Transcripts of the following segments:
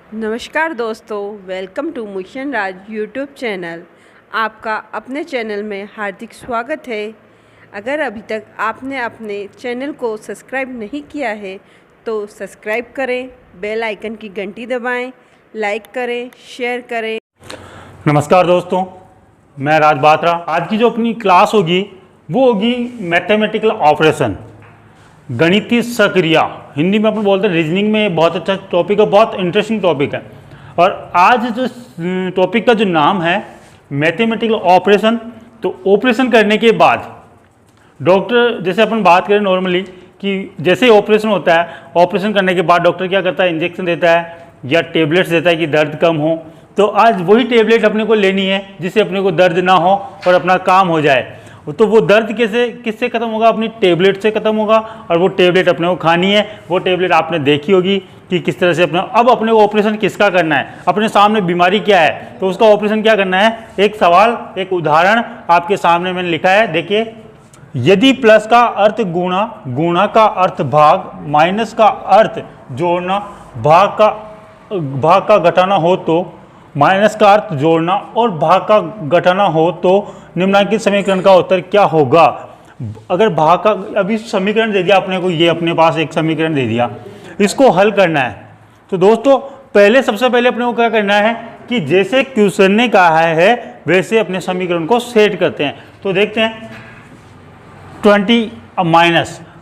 नमस्कार दोस्तों, welcome to Mission Raj YouTube channel. आपका अपने चैनल में हार्दिक स्वागत है। अगर अभी तक आपने अपने चैनल को सब्सक्राइब नहीं किया है तो सब्सक्राइब करें, बेल आइकन की घंटी दबाएं, लाइक करें, शेयर करें। नमस्कार दोस्तों, मैं राज बात्रा। आज की जो अपनी क्लास होगी वो होगी मैथमेटिकल ऑपरेशन, गणितीय सक्रिया। हिंदी में अपन बोलते हैं, रीजनिंग में बहुत अच्छा टॉपिक है, बहुत इंटरेस्टिंग टॉपिक है। और आज जो टॉपिक का जो नाम है मैथमेटिकल ऑपरेशन, तो ऑपरेशन करने के बाद डॉक्टर, जैसे अपन बात करें नॉर्मली कि जैसे ऑपरेशन होता है, ऑपरेशन करने के बाद डॉक्टर क्या करता है, इंजेक्शन देता है या टेबलेट्स देता है कि दर्द कम हो। तो आज वही टेबलेट अपने को लेनी है जिससे अपने को दर्द ना हो और अपना काम हो जाए। तो वो दर्द किससे खत्म होगा? अपनी टेबलेट से खत्म होगा। और वो टेबलेट अपने को खानी है। वो टेबलेट आपने देखी होगी कि किस तरह से अब अपने को ऑपरेशन किसका करना है, अपने सामने बीमारी क्या है, तो उसका ऑपरेशन क्या करना है। एक सवाल, एक उदाहरण आपके सामने मैंने लिखा है, देखिए। यदि प्लस का अर्थ गुणा, गुणा का अर्थ भाग, माइनस का अर्थ जोड़ना, भाग का घटाना हो तो माइनस का अर्थ जोड़ना और भाग का घटाना हो तो निम्नलिखित समीकरण का उत्तर क्या होगा। अगर भाग का, अभी समीकरण दे दिया अपने को, ये अपने पास एक समीकरण दे दिया, इसको हल करना है। तो दोस्तों सबसे पहले अपने को क्या करना है कि जैसे क्वेश्चन ने कहा है वैसे अपने समीकरण को सेट करते हैं। तो देखते हैं 20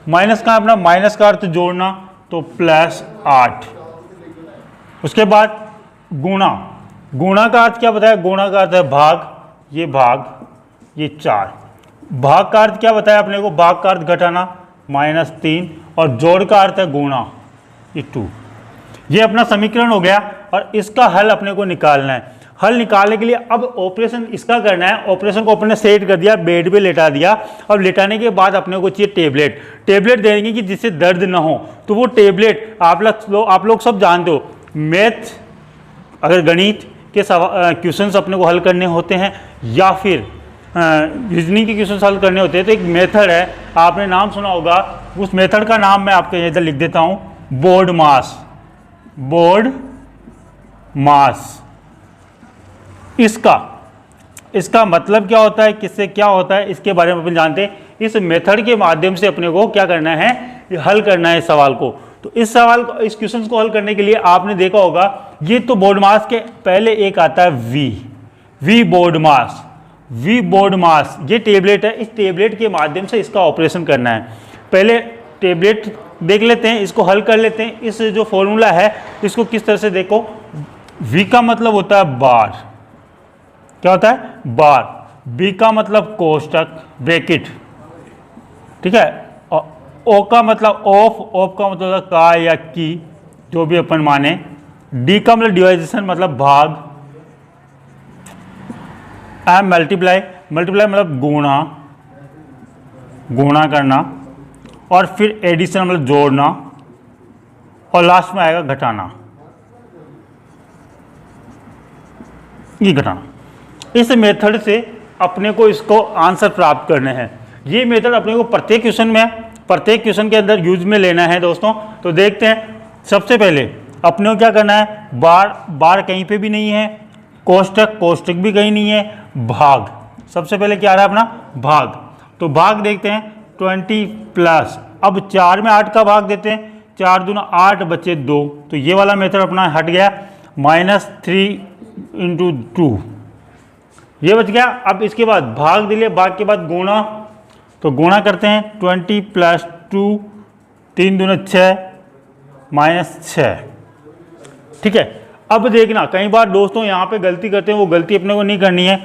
माइनस का अपना माइनस का अर्थ जोड़ना, तो +8। उसके बाद गुणा का अर्थ क्या बताया? गुणा का अर्थ है भाग, ये 4। भाग का अर्थ क्या बताया अपने को? भाग का अर्थ घटाना, -3। और जोड़ का अर्थ है गुणा, ये 2। ये अपना समीकरण हो गया और इसका हल अपने को निकालना है। हल निकालने के लिए अब ऑपरेशन इसका करना है। ऑपरेशन को अपने सेट कर दिया, बेड पे लेटा दिया। अब लेटाने के बाद अपने को चाहिए टेबलेट देंगे कि जिससे दर्द ना हो। तो वो टेबलेट आप लोग सब जानते हो, मैथ, अगर गणित के क्वेश्चंस अपने को हल करने होते हैं या फिर रीजनिंग के क्वेश्चंस हल करने होते हैं, तो एक मेथड है, आपने नाम सुना होगा। उस मेथड का नाम मैं आपके इधर लिख देता हूं, बोर्ड मास। इसका मतलब क्या होता है, किससे क्या होता है, इसके बारे में अपन जानते हैं। इस मेथड के माध्यम से अपने को क्या करना है, हल करना है इस सवाल को। तो इस क्वेश्चन को हल करने के लिए आपने देखा होगा, ये तो बोर्ड मास के पहले एक आता है वी बोर्ड मास। ये टेबलेट है, इस टेबलेट के माध्यम से इसका ऑपरेशन करना है। पहले टेबलेट देख लेते हैं, इसको हल कर लेते हैं। इस जो फॉर्मूला है इसको किस तरह से देखो, वी का मतलब होता है बार, क्या होता है? बार। बी का मतलब कोष्टक, ब्रैकेट, ठीक है। और ओ का मतलब ऑफ का मतलब का या की, जो भी अपन माने। डी का मतलब डिवाइजेशन, मतलब भाग। एम मल्टीप्लाई मतलब गुणा करना। और फिर एडिशन मतलब जोड़ना। और लास्ट में आएगा घटाना, ये घटाना। इस मेथड से अपने को इसको आंसर प्राप्त करने हैं। ये मेथड अपने को प्रत्येक क्वेश्चन के अंदर यूज में लेना है दोस्तों। तो देखते हैं, सबसे पहले अपने को क्या करना है, बार कहीं पे भी नहीं है, कोष्टक भी कहीं नहीं है, भाग। सबसे पहले क्या आ रहा है अपना भाग। तो भाग देखते हैं, 20+, अब 4 में 8 का भाग देते हैं, 4 दूना 8 बचे 2। तो ये वाला मेथड अपना हट गया। -3 × 2, ये बच गया। अब इसके बाद भाग दिले, भाग के बाद गुणा। तो गुणा करते हैं, 20 + 2, 3 दूना 6, -6, ठीक है। अब देखना, कई बार दोस्तों यहाँ पे गलती करते हैं, वो गलती अपने को नहीं करनी है।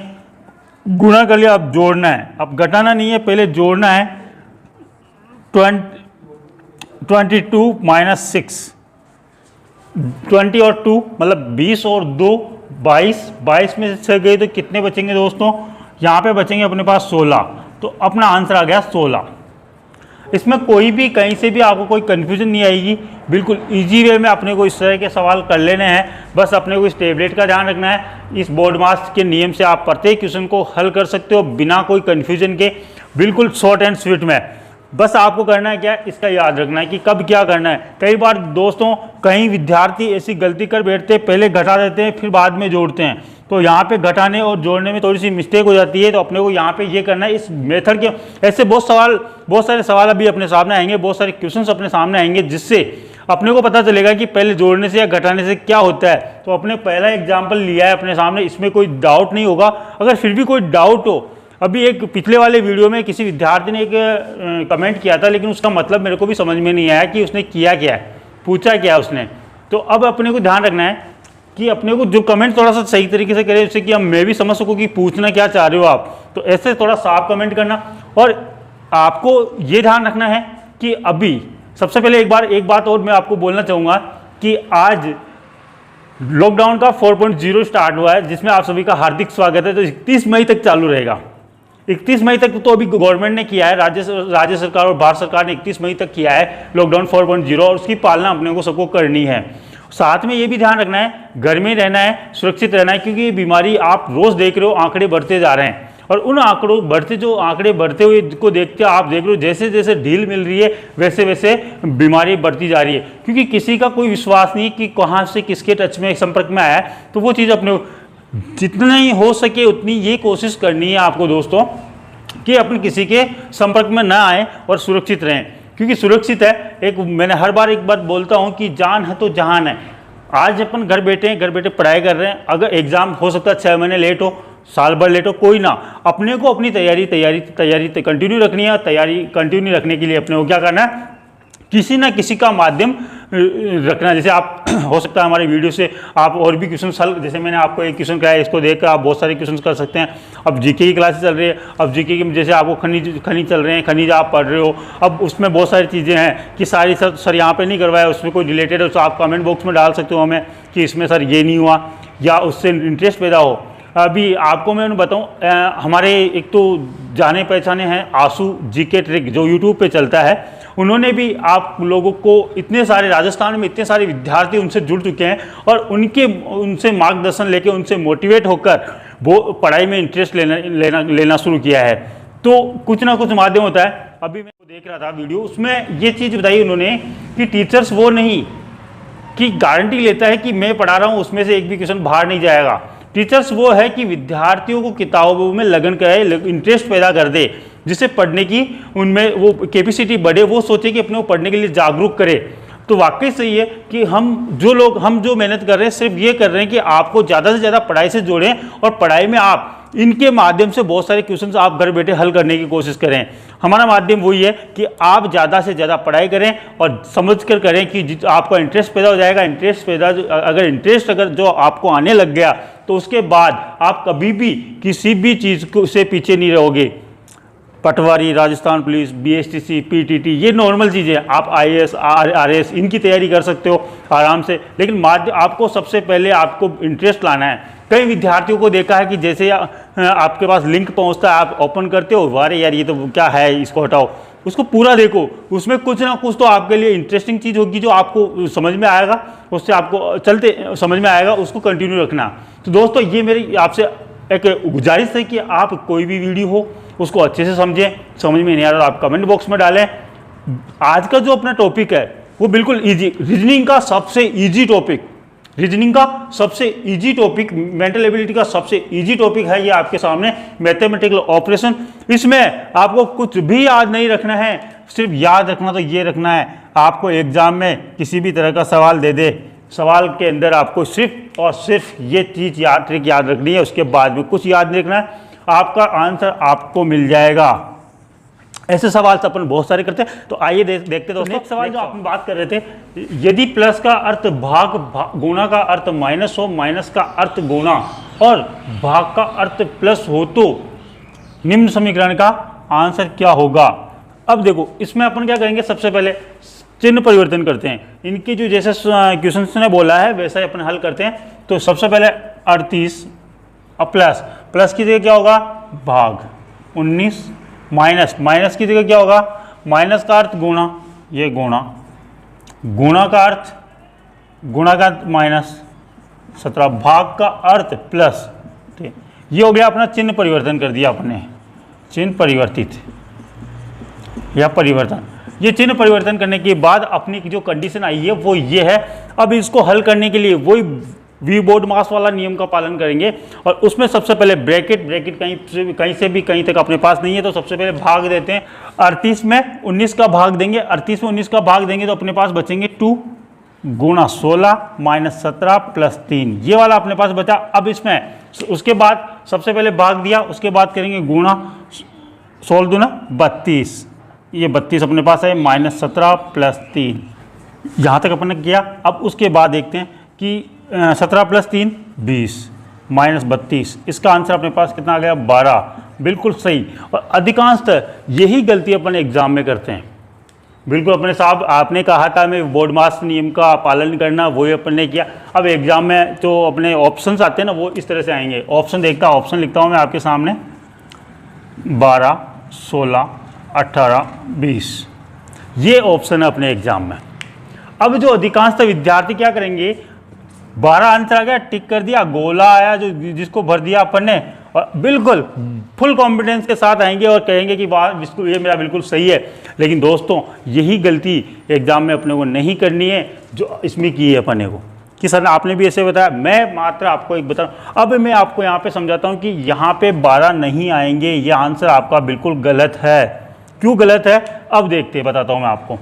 गुणा कर लिया, अब जोड़ना है, अब घटाना नहीं है, पहले जोड़ना है। 22 - 6, 20 और 2 मतलब 20 और 2 22 में से 6 गए तो कितने बचेंगे दोस्तों? यहाँ पे बचेंगे अपने पास 16। तो अपना आंसर आ गया 16। इसमें कोई भी कहीं से भी आपको कोई कन्फ्यूजन नहीं आएगी। बिल्कुल इजी वे में अपने को इस तरह के सवाल कर लेने हैं। बस अपने को इस टेबलेट का ध्यान रखना है। इस बोर्ड मास के नियम से आप प्रत्येक क्वेश्चन को हल कर सकते हो बिना कोई कन्फ्यूजन के, बिल्कुल शॉर्ट एंड स्वीट में। बस आपको करना है क्या, इसका याद रखना है कि कब क्या करना है। कई बार दोस्तों कहीं विद्यार्थी ऐसी गलती कर बैठते हैं, पहले घटा देते हैं फिर बाद में जोड़ते हैं, तो यहाँ पे घटाने और जोड़ने में थोड़ी सी मिस्टेक हो जाती है। तो अपने को यहाँ पे ये करना है, इस मेथड के ऐसे बहुत सारे सवाल अभी अपने सामने आएंगे, बहुत सारे क्वेश्चंस अपने सामने आएंगे, जिससे अपने को पता चलेगा कि पहले जोड़ने से या घटाने से क्या होता है। तो अपने पहला एग्जाम्पल लिया है अपने सामने, इसमें कोई डाउट नहीं होगा। अगर फिर भी कोई डाउट हो, अभी एक पिछले वाले वीडियो में किसी विद्यार्थी ने एक कमेंट किया था, लेकिन उसका मतलब मेरे को भी समझ में नहीं आया कि उसने किया क्या है, पूछा क्या है उसने। तो अब अपने को ध्यान रखना है कि अपने को जो कमेंट थोड़ा सा सही तरीके से करें, जिससे कि मैं भी समझ सकूं कि पूछना क्या चाह रहे हो आप। तो ऐसे थोड़ा साफ कमेंट करना। और आपको ये ध्यान रखना है कि अभी सबसे पहले एक बात और मैं आपको बोलना चाहूँगा कि आज लॉकडाउन का 4.0 स्टार्ट हुआ है, जिसमें आप सभी का हार्दिक स्वागत है। तो 31 मई तक चालू रहेगा। 31 मई तक तो अभी गवर्नमेंट ने किया है, राज्य सरकार और भारत सरकार ने 31 मई तक किया है लॉकडाउन 4.0, और उसकी पालना अपने को सबको करनी है। साथ में ये भी ध्यान रखना है, घर में रहना है, सुरक्षित रहना है, क्योंकि ये बीमारी आप रोज देख रहे हो आंकड़े बढ़ते जा रहे हैं, और उन आंकड़े बढ़ते हुए को देखते आप देख रहे हो जैसे जैसे ढील मिल रही है वैसे वैसे बीमारी बढ़ती जा रही है, क्योंकि किसी का कोई विश्वास नहीं कि कहाँ से किसके टच में संपर्क में आया है। तो वो चीज़ अपने जितना ही हो सके उतनी ये कोशिश करनी है आपको दोस्तों कि अपन किसी के संपर्क में ना आए और सुरक्षित रहें, क्योंकि सुरक्षित है। मैंने हर बार एक बात बोलता हूँ कि जान है तो जहान है। आज अपन घर बैठे पढ़ाई कर रहे हैं, अगर एग्जाम हो सकता है 6 महीने लेट हो, साल भर लेट हो, कोई ना, अपने को अपनी तैयारी कंटिन्यू रखनी है। तैयारी कंटिन्यू रखने के लिए अपने को क्या करना है, किसी ना किसी का माध्यम रखना। जैसे आप हो सकता है हमारे वीडियो से आप और भी क्वेश्चन हल, जैसे मैंने आपको एक क्वेश्चन कराया, इसको देखकर आप बहुत सारे क्वेश्चन कर सकते हैं। अब जीके की क्लासेस चल रही है, अब जीके की जैसे आपको खनिज चल रहे हैं, खनिज आप पढ़ रहे हो, अब उसमें बहुत सारी चीज़ें हैं कि सारी सर यहाँ पे नहीं करवाया, उसमें कोई रिलेटेड हो तो आप कमेंट बॉक्स में डाल सकते हो हमें कि इसमें सर ये नहीं हुआ, या उससे इंटरेस्ट पैदा हो। अभी आपको मैं बताऊं, हमारे एक तो जाने पहचाने हैं आंसू जीके ट्रिक, जो यूट्यूब पे चलता है, उन्होंने भी आप लोगों को इतने सारे राजस्थान में इतने सारे विद्यार्थी उनसे जुड़ चुके हैं, और उनसे मार्गदर्शन लेके उनसे मोटिवेट होकर वो पढ़ाई में इंटरेस्ट लेना शुरू किया है। तो कुछ ना कुछ माध्यम होता है। अभी मैं देख रहा था वीडियो, उसमें ये चीज़ बताई उन्होंने कि टीचर्स वो नहीं कि गारंटी लेता है कि मैं पढ़ा रहा हूँ उसमें से एक भी क्वेश्चन बाहर नहीं जाएगा। टीचर्स वो है कि विद्यार्थियों को किताबों में लगन कराए, इंटरेस्ट पैदा कर दे, जिससे पढ़ने की उनमें वो कैपेसिटी बढ़े, वो सोचे कि अपने को पढ़ने के लिए जागरूक करे। तो वाकई सही है कि हम जो मेहनत कर रहे हैं सिर्फ ये कर रहे हैं कि आपको ज़्यादा से ज़्यादा पढ़ाई से जोड़ें, और पढ़ाई में आप इनके माध्यम से बहुत सारे क्वेश्चंस आप घर बैठे हल करने की कोशिश करें। हमारा माध्यम वही है कि आप ज़्यादा से ज़्यादा पढ़ाई करें और समझ कर करें कि आपका इंटरेस्ट पैदा हो जाएगा। इंटरेस्ट अगर जो आपको आने लग गया तो उसके बाद आप कभी भी किसी भी चीज़ से पीछे नहीं रहोगे। पटवारी, राजस्थान पुलिस, बीएसटीसी, पीटीटी, ये नॉर्मल चीज़ें हैं। आप आईएएस, आरएस इनकी तैयारी कर सकते हो आराम से, लेकिन आपको सबसे पहले आपको इंटरेस्ट लाना है। कई विद्यार्थियों को देखा है कि जैसे आपके पास लिंक पहुंचता है, आप ओपन करते हो, अरे यार ये तो क्या है, इसको हटाओ, उसको पूरा देखो, उसमें कुछ ना कुछ तो आपके लिए इंटरेस्टिंग चीज़ होगी जो आपको समझ में आएगा, उससे आपको चलते समझ में आएगा, उसको कंटिन्यू रखना। तो दोस्तों ये मेरी आपसे एक गुजारिश है कि आप कोई भी वीडियो हो उसको अच्छे से समझें, समझ में नहीं आ रहा आप कमेंट बॉक्स में डालें। आज का जो अपना टॉपिक है वो बिल्कुल ईजी, रीजनिंग का सबसे ईजी टॉपिक, मेंटल एबिलिटी का सबसे ईजी टॉपिक है ये आपके सामने, मैथमेटिकल ऑपरेशन। इसमें आपको कुछ भी याद नहीं रखना है, सिर्फ याद रखना तो ये रखना है, आपको एग्जाम में किसी भी तरह का सवाल दे दे, सवाल के अंदर आपको सिर्फ और सिर्फ ये चीज़ ट्रिक याद रखनी है, उसके बाद में कुछ याद नहीं रखना है, आपका आंसर आपको मिल जाएगा। ऐसे सवाल से अपन बहुत सारे करते हैं। तो आइए देखते दोस्तों। नेक्स्ट सवाल जो आपने बात कर रहे थे, यदि प्लस का अर्थ भाग, गुणा का अर्थ माइनस हो, माइनस का अर्थ गुणा और भाग का अर्थ प्लस हो तो निम्न समीकरण का आंसर क्या होगा। अब देखो इसमें अपन क्या करेंगे, सबसे पहले चिन्ह परिवर्तन करते हैं। इनके जो जैसे क्वेश्चन ने बोला है वैसा ही अपन हल करते हैं। तो सबसे पहले 38 और प्लस की जगह क्या होगा भाग, 19 माइनस की जगह क्या होगा, माइनस का अर्थ गुणा, ये गुणा का अर्थ माइनस 17, भाग का अर्थ प्लस। ठीक, ये हो गया अपना चिन्ह परिवर्तन कर दिया अपने, चिन्ह परिवर्तित। या परिवर्तन। ये चिन्ह परिवर्तन करने के बाद अपनी जो कंडीशन आई है वो ये है। अब इसको हल करने के लिए वही वी बोर्ड मास वाला नियम का पालन करेंगे और उसमें सबसे पहले ब्रैकेट कहीं से भी कहीं तक अपने पास नहीं है तो सबसे पहले भाग देते हैं। 38 में 19 का भाग देंगे, 38 में 19 का भाग देंगे तो अपने पास बचेंगे 2 गुणा 16 माइनस 17 प्लस 3, ये वाला अपने पास बचा। अब इसमें उसके बाद सबसे पहले भाग दिया, उसके बाद करेंगे गुणा 16 दूना 32, ये 32 अपने पास है, माइनस 17 प्लस 3, यहाँ तक अपन ने किया। अब उसके बाद देखते हैं कि 17 प्लस 3 20 माइनस 32, इसका आंसर अपने पास कितना आ गया 12, बिल्कुल सही। और अधिकांशतः यही गलती अपन एग्जाम में करते हैं। बिल्कुल अपने साहब आपने कहा था हमें बोर्ड मास नियम का पालन करना, वही अपन ने किया। अब एग्जाम में जो अपने ऑप्शंस आते हैं ना वो इस तरह से आएंगे। ऑप्शन लिखता हूँ मैं आपके सामने 12 16 18 20, ये ऑप्शन है अपने एग्जाम में। अब जो अधिकांशतः विद्यार्थी क्या करेंगे, 12 आंसर आ गया, टिक कर दिया, गोला आया जो जिसको भर दिया अपन ने, और बिल्कुल फुल कॉन्फिडेंस के साथ आएंगे और कहेंगे कि वाह ये मेरा बिल्कुल सही है। लेकिन दोस्तों यही गलती एग्जाम में अपने को नहीं करनी है जो इसमें की है अपने को, कि सर आपने भी ऐसे बताया, मैं मात्र आपको एक बता रहा हूँ। अब मैं आपको यहाँ पे समझाता हूँ कि यहाँ पे 12 नहीं आएंगे, ये आंसर आपका बिल्कुल गलत है। क्यों गलत है अब देखते बताता हूँ मैं आपको।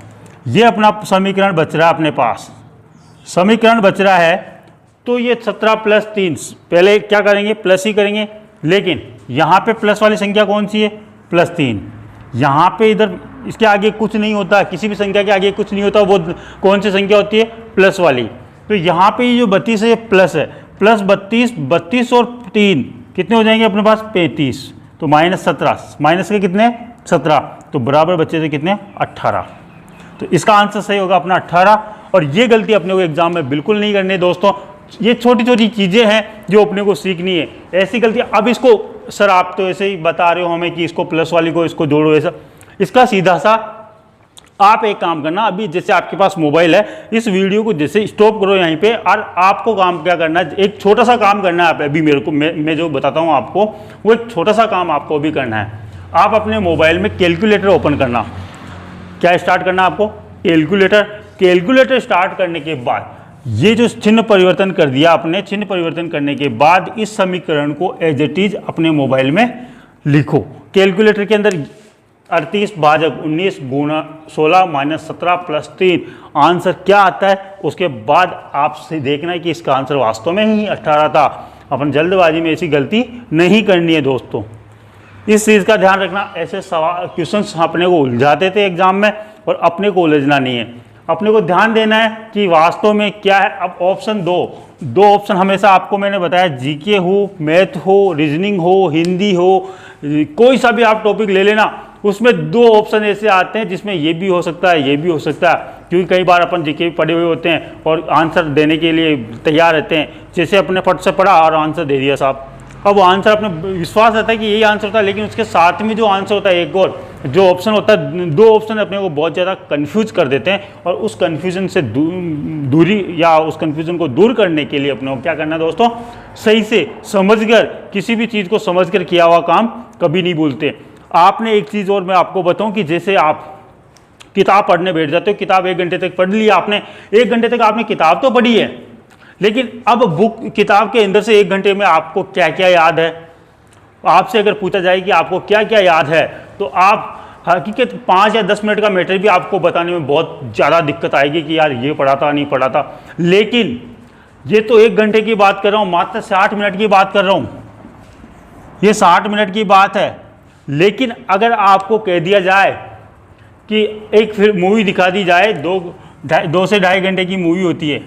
ये अपना समीकरण बच रहा है अपने पास, समीकरण बच रहा है तो ये 17 प्लस 3, पहले क्या करेंगे प्लस ही करेंगे, लेकिन यहाँ पे प्लस वाली संख्या कौन सी है प्लस 3, यहाँ पे इधर इसके आगे कुछ नहीं होता, किसी भी संख्या के आगे कुछ नहीं होता, वो कौन सी संख्या होती है प्लस वाली। तो यहाँ पे जो 32 है ये प्लस है, प्लस 32 और 3 कितने हो जाएंगे अपने पास 35, तो माइनस 17, माइनस के कितने 17, तो बराबर बच्चे से कितने 18, तो इसका आंसर सही होगा अपना 18। और ये गलती अपने को एग्जाम में बिल्कुल नहीं करनी है दोस्तों। ये छोटी छोटी चीज़ें हैं जो अपने को सीखनी है, ऐसी गलती। अब इसको सर आप तो ऐसे ही बता रहे हो हमें कि इसको प्लस वाली को इसको जोड़ो, ऐसा इसका सीधा सा आप एक काम करना, अभी जैसे आपके पास मोबाइल है, इस वीडियो को जैसे स्टॉप करो यहीं पे, और आपको काम क्या करना है, एक छोटा सा काम करना है। आप अभी मेरे को मैं जो बताता हूँ आपको, वो एक छोटा सा काम आपको भी करना है। आप अपने मोबाइल में कैलकुलेटर ओपन करना, क्या स्टार्ट करना आपको कैलकुलेटर स्टार्ट करने के बाद ये जो चिन्ह परिवर्तन कर दिया आपने, चिन्ह परिवर्तन करने के बाद इस समीकरण को एज इट इज अपने मोबाइल में लिखो। कैलकुलेटर के अंदर 38 भाजक 19 गुणा 16 माइनस 17 प्लस 3, आंसर क्या आता है, उसके बाद आपसे देखना है कि इसका आंसर वास्तव में ही 18 था। अपन जल्दबाजी में ऐसी गलती नहीं करनी है दोस्तों, इस चीज़ का ध्यान रखना। ऐसे सवाल क्वेश्चंस अपने को उलझाते थे एग्जाम में, और अपने को उलझना नहीं है, अपने को ध्यान देना है कि वास्तव में क्या है। अब ऑप्शन दो ऑप्शन हमेशा आपको मैंने बताया, जीके हो, मैथ हो, रीजनिंग हो, हिंदी हो, कोई सा भी आप टॉपिक ले लेना, उसमें 2 ऑप्शन ऐसे आते हैं जिसमें ये भी हो सकता है, ये भी हो सकता है। क्योंकि कई बार अपन जीके पढ़े हुए होते हैं और आंसर देने के लिए तैयार रहते हैं, जैसे अपने फट से पढ़ा और आंसर दे दिया साहब। अब वो आंसर अपने विश्वास रहता है कि यही आंसर होता है, लेकिन उसके साथ में जो आंसर होता है एक और जो ऑप्शन होता है, 2 ऑप्शन अपने को बहुत ज़्यादा कंफ्यूज कर देते हैं। और उस कंफ्यूजन से दूरी या उस कंफ्यूजन को दूर करने के लिए अपने को क्या करना है दोस्तों, सही से समझकर, किसी भी चीज़ को समझकर किया हुआ काम कभी नहीं भूलते। आपने एक चीज़ और मैं आपको बताऊं कि जैसे आप किताब पढ़ने बैठ जाते हो, किताब 1 घंटे तक पढ़ ली आपने, 1 घंटे तक आपने किताब तो पढ़ी है, लेकिन अब बुक किताब के अंदर से 1 घंटे में आपको क्या क्या याद है। आपसे अगर पूछा जाए कि आपको क्या क्या याद है, तो आप हकीकत 5 या 10 मिनट का मैटर भी आपको बताने में बहुत ज़्यादा दिक्कत आएगी कि यार ये पढ़ा था नहीं पढ़ा था। लेकिन ये तो 1 घंटे की बात कर रहा हूँ, मात्र 60 मिनट की बात कर रहा हूँ, ये 60 मिनट की बात है। लेकिन अगर आपको कह दिया जाए कि एक फिर मूवी दिखा दी जाए, 2 से ढाई घंटे की मूवी होती है,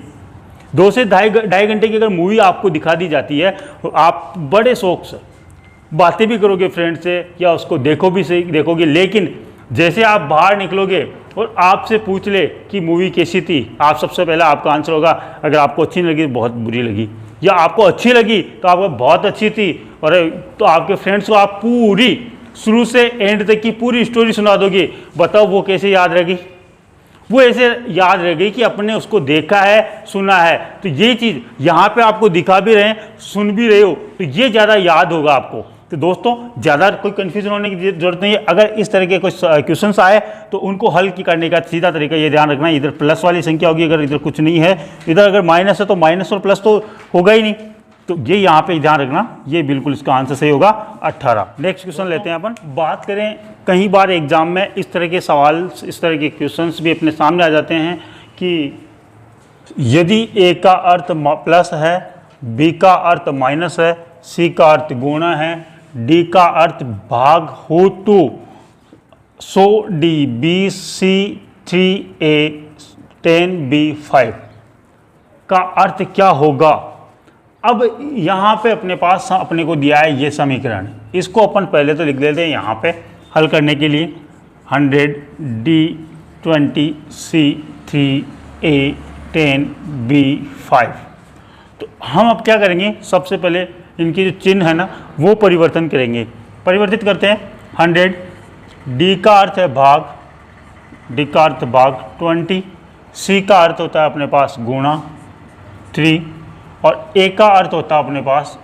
2 से ढाई घंटे की अगर मूवी आपको दिखा दी जाती है, तो आप बड़े शौक से बातें भी करोगे फ्रेंड से, या उसको देखोगे। लेकिन जैसे आप बाहर निकलोगे और आपसे पूछ ले कि मूवी कैसी थी, आप सबसे पहले आपका आंसर होगा, अगर आपको अच्छी नहीं लगी तो बहुत बुरी लगी, या आपको अच्छी लगी तो आपको बहुत अच्छी थी। और तो आपके फ्रेंड्स को आप पूरी शुरू से एंड तक की पूरी स्टोरी सुना दोगे, बताओ वो कैसे याद रहेगी, वो ऐसे याद रह गई कि अपने उसको देखा है, सुना है। तो ये चीज़ यहाँ पे आपको दिखा भी रहे हैं, सुन भी रहे हो, तो ये ज़्यादा याद होगा आपको। तो दोस्तों ज़्यादा कोई कन्फ्यूजन होने की जरूरत नहीं है। अगर इस तरह के कोई क्वेश्चंस आए तो उनको हल करने का सीधा तरीका ये ध्यान रखना, इधर प्लस वाली संख्या होगी, अगर इधर कुछ नहीं है, इधर अगर माइनस है तो माइनस और प्लस तो होगा ही नहीं, तो ये यहाँ पे ध्यान रखना, ये बिल्कुल इसका आंसर सही होगा 18। नेक्स्ट क्वेश्चन लेते हैं अपन। बात करें, कई बार एग्जाम में इस तरह के सवाल, इस तरह के क्वेश्चंस भी अपने सामने आ जाते हैं कि यदि ए का अर्थ प्लस है, बी का अर्थ माइनस है, सी का अर्थ गुणा है, डी का अर्थ भाग हो तो 100 D B C 3a 10b 5 का अर्थ क्या होगा। अब यहाँ पे अपने पास अपने को दिया है ये समीकरण, इसको अपन पहले तो लिख देते हैं यहाँ पे हल करने के लिए 100 d 20 c 3a 10b 5। तो हम अब क्या करेंगे, सबसे पहले इनकी जो चिन्ह है ना वो परिवर्तन करेंगे। परिवर्तित करते हैं। 100 डी का अर्थ है भाग, डी का अर्थ भाग 20, सी का अर्थ होता है अपने पास गुणा 3 और ए का अर्थ होता है अपने पास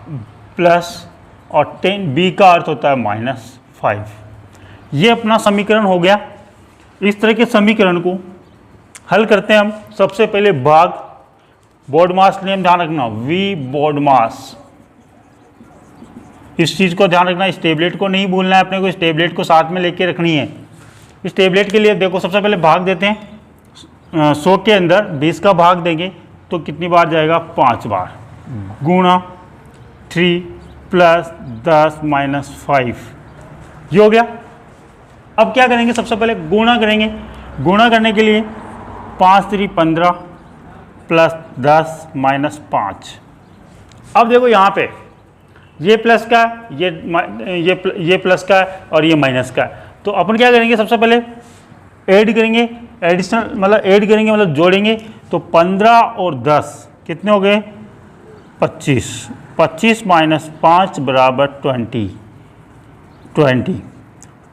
प्लस और 10, बी का अर्थ होता है -5। ये अपना समीकरण हो गया। इस तरह के समीकरण को हल करते हैं हम। सबसे पहले भाग, बोर्ड मास नियम ध्यान रखना, वी बोर्ड मास, इस चीज़ को ध्यान रखना, इस टेबलेट को नहीं भूलना है अपने को, इस टेबलेट को साथ में लेके रखनी है। इस टेबलेट के लिए देखो, सबसे पहले भाग देते हैं। 100 के अंदर 20 का भाग देंगे तो कितनी बार जाएगा, 5 बार, गुणा 3 प्लस 10 -5, ये हो गया। अब क्या करेंगे, सबसे पहले गुणा करेंगे। गुणा करने के लिए 5 3 15 प्लस 10 -5। अब देखो यहाँ पे ये प्लस का, ये प्लस का और ये माइनस का, तो अपन क्या करेंगे, सबसे पहले ऐड करेंगे, एडिशनल मतलब ऐड करेंगे मतलब जोड़ेंगे। तो 15 और 10 कितने हो गए, 25, 25 -5 बराबर 20,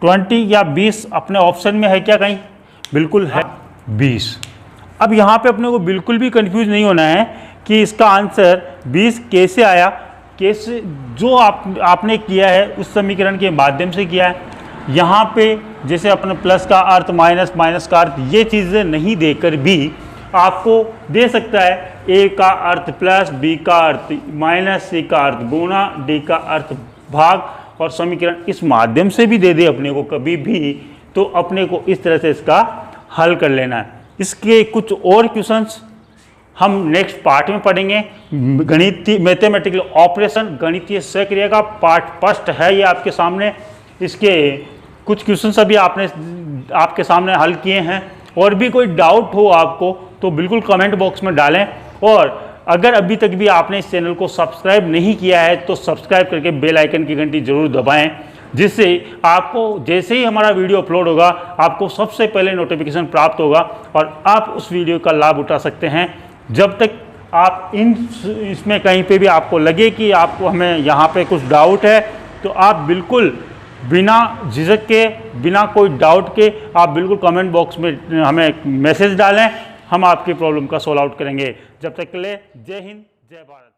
20 या 20 अपने ऑप्शन में है क्या कहीं, बिल्कुल है 20। अब यहाँ पे अपने को बिल्कुल भी कंफ्यूज नहीं होना है कि इसका आंसर 20 कैसे आया, कैसे जो आपने किया है उस समीकरण के माध्यम से किया है। यहाँ पे जैसे अपने प्लस का अर्थ माइनस का अर्थ, ये चीज़ें नहीं देकर भी आपको दे सकता है ए का अर्थ प्लस, बी का अर्थ माइनस, सी का अर्थ गुणा, डी का अर्थ भाग, और समीकरण इस माध्यम से भी दे दे अपने को कभी भी, तो अपने को इस तरह से इसका हल कर लेना है। इसके कुछ और क्वेश्चंस हम नेक्स्ट पार्ट में पढ़ेंगे। गणितीय मैथमेटिकल ऑपरेशन, गणितीय सक्रिया का पार्ट फर्स्ट है ये आपके सामने। इसके कुछ क्वेश्चंस अभी आपके सामने हल किए हैं। और भी कोई डाउट हो आपको तो बिल्कुल कमेंट बॉक्स में डालें। और अगर अभी तक भी आपने इस चैनल को सब्सक्राइब नहीं किया है तो सब्सक्राइब करके बेल आइकन की घंटी जरूर दबाएं, जिससे आपको जैसे ही हमारा वीडियो अपलोड होगा आपको सबसे पहले नोटिफिकेशन प्राप्त होगा और आप उस वीडियो का लाभ उठा सकते हैं। जब तक आप इसमें कहीं पे भी आपको लगे कि आपको हमें यहाँ पे कुछ डाउट है तो आप बिल्कुल बिना झिझक के, बिना कोई डाउट के आप बिल्कुल कमेंट बॉक्स में हमें मैसेज डालें, हम आपकी प्रॉब्लम का सॉल्व आउट करेंगे। जब तक के लिए जय हिंद, जय भारत।